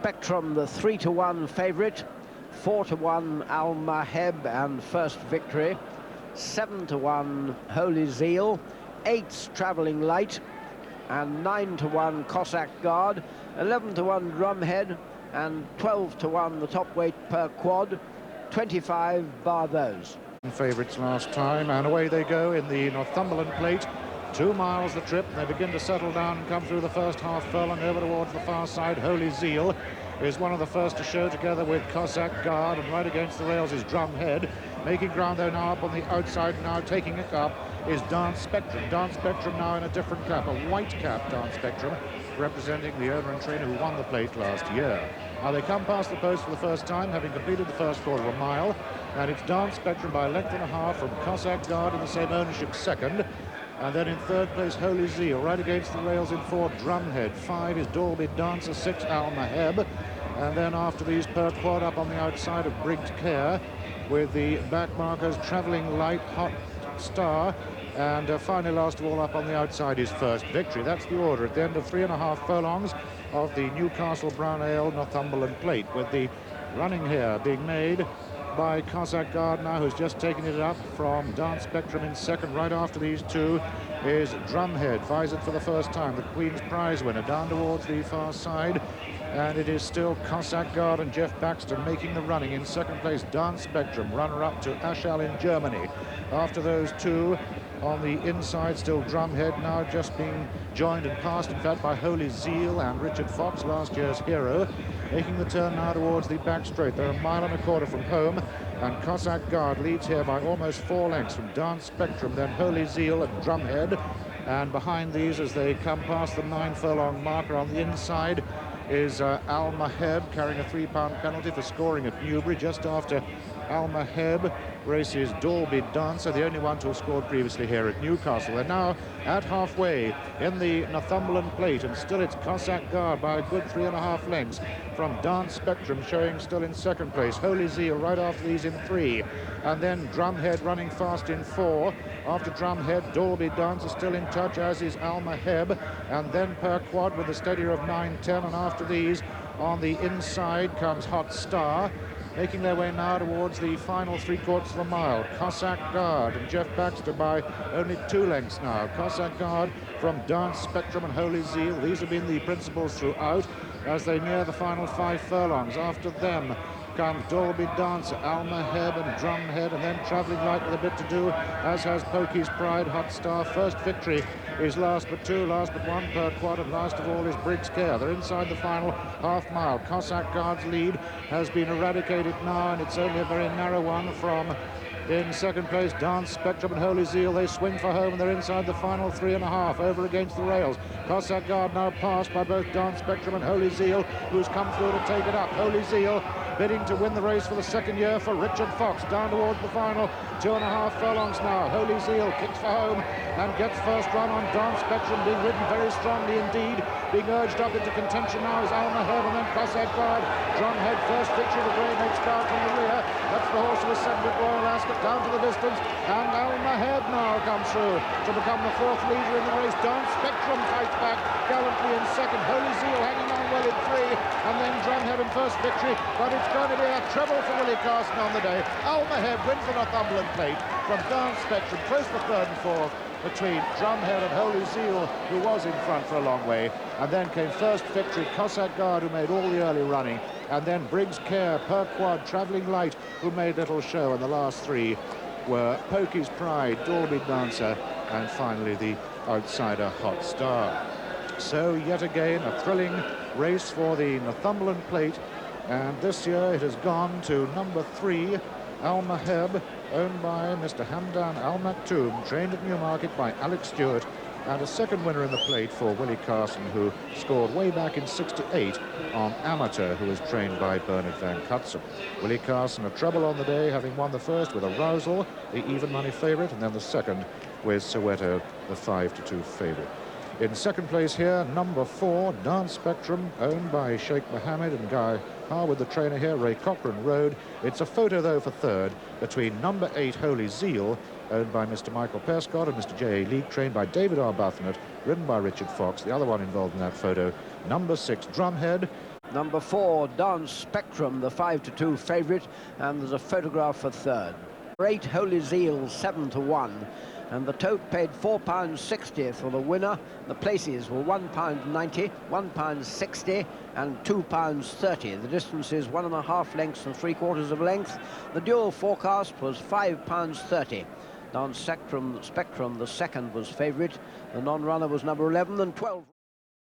Spectrum, the 3-to-1 favourite. 4-to-1 Maheb and first victory. 7-to-1 Holy Zeal. 8's Travelling Light. And 9-to-1 Cossack Guard. 11-to-1 Drumhead. And 12-to-1 the top weight per quad. 25 bar those. Favourites last time, and away they go in the Northumberland Plate. 2 miles the trip. They begin to settle down and come through the first half furlong over towards the far side. Holy Zeal is one of the first to show, together with Cossack Guard, and right against the rails is Drumhead. Making ground though now up on the outside, now taking it up is Dance Spectrum. Dance Spectrum now in a different cap, a white cap Dance Spectrum, representing the owner and trainer who won the plate last year. Now they come past the post for the first time, having completed the first quarter of a mile, and it's Dance Spectrum by a length and a half from Cossack Guard in the same ownership second. And then in third place, Holy Zeal, right against the rails in 4, Drumhead. 5 is Dolby Dancer, 6, Maheb. And then after these, per quad up on the outside of Briggs Care, with the back markers Travelling Light, Hot Star, and finally, last of all, up on the outside is First Victory. That's the order at the end of 3.5 furlongs of the Newcastle Brown Ale Northumberland Plate, with the running here being made by Cossack Guard now, who's just taken it up from Dance Spectrum in second. Right after these two is Drumhead, Visored for the first time, the Queen's Prize winner, down towards the far side. And it is still Cossack Guard and Jeff Baxter making the running. In second place, Dance Spectrum, runner-up to Aschal in Germany. After those two, on the inside, still Drumhead, now just being joined and passed, in fact, by Holy Zeal and Richard Fox, last year's hero, making the turn now towards the back straight. They're 1.25 miles from home, and Cossack Guard leads here by almost 4 lengths from Dance Spectrum, then Holy Zeal and Drumhead. And behind these, as they come past the 9 furlong marker on the inside, is Maheb, carrying a £3 penalty for scoring at Newbury. Just after Maheb races Dolby Dancer, the only one to have scored previously here at Newcastle. They're now at halfway in the Northumberland Plate, and still it's Cossack Guard by a good 3.5 lengths from Dance Spectrum, showing still in second place. Holy Zeal right after these in 3, and then Drumhead running fast in 4. After Drumhead, Dolby Dancer still in touch, as is Maheb, and then per quad with a steadier of 9-10, and after these on the inside comes Hot Star, making their way now towards the final 3/4 of a mile. Cossack Guard and Jeff Baxter by only 2 lengths now. Cossack Guard from Dance Spectrum and Holy Zeal. These have been the principals throughout as they near the final 5 furlongs. After them comes Dolby Dancer, Maheb and Drumhead, and then Travelling Light with a bit to do, as has Pokey's Pride, Hot Star. First Victory is last but 2, last but 1 per quad, and last of all is Briggs Care. They're inside the final half mile. Cossack Guard's lead has been eradicated now, and it's only a very narrow one from, in second place, Dance Spectrum and Holy Zeal. They swing for home, and they're inside the final 3.5, over against the rails. Cossack Guard now passed by both Dance Spectrum and Holy Zeal, who's come through to take it up. Holy Zeal bidding to win the race for the second year for Richard Fox, down towards the final 2.5 furlongs now. Holy Zeal kicks for home and gets first run on Dance Spectrum, being ridden very strongly indeed. Being urged up into contention now is Maheb, and then Cossack Guard. Drumhead, First Victory, the grey makes start from the rear. That's the horse who was second at Royal Ascot, down to the distance, and Maheb now comes through to become the 4th leader in the race. Dance Spectrum fights back gallantly in second. Holy Zeal hanging on well in 3, and then Drumhead in First Victory, but it's going to be a treble for Willie Carson on the day. Maheb wins the Northumberland Plate from Dance Spectrum, close for 3rd and 4th between Drumhead and Holy Zeal, who was in front for a long way. And then came First Victory, Cossack Guard, who made all the early running, and then Briggs Care, per quad, Travelling Light, who made little show, and the last 3 were Pokey's Pride, Dolby Dancer, and finally the outsider Hot Star. So yet again a thrilling race for the Northumberland Plate, and this year it has gone to number 3, Maheb, owned by Mr. Hamdan Al Maktoum, trained at Newmarket by Alex Stewart, and a second winner in the plate for Willie Carson, who scored way back in '68 on Amateur, who was trained by Bernard Van Cutsem. Willie Carson a treble on the day, having won the first with Arousal, the even money favourite, and then the second with Soweto, the 5-2 favourite. In second place here, number 4, Dance Spectrum, owned by Sheikh Mohammed and Guy Harwood, the trainer here, Ray Cochrane Road. It's a photo, though, for third between number 8, Holy Zeal, owned by Mr. Michael Pescott, and Mr. J.A. Leake, trained by David Arbuthnot, ridden by Richard Fox. The other one involved in that photo, number 6, Drumhead. Number 4, Dance Spectrum, the 5-2 favourite, and there's a photograph for third. 8, Holy Zeal, 7-1, and the tote paid £4.60 for the winner. The places were £1.90, £1.60, and £2.30. The distance is 1.5 lengths and 3/4 of a length. The dual forecast was £5.30. Dance Spectrum, the second, was favourite. The non-runner was number 11 and 12.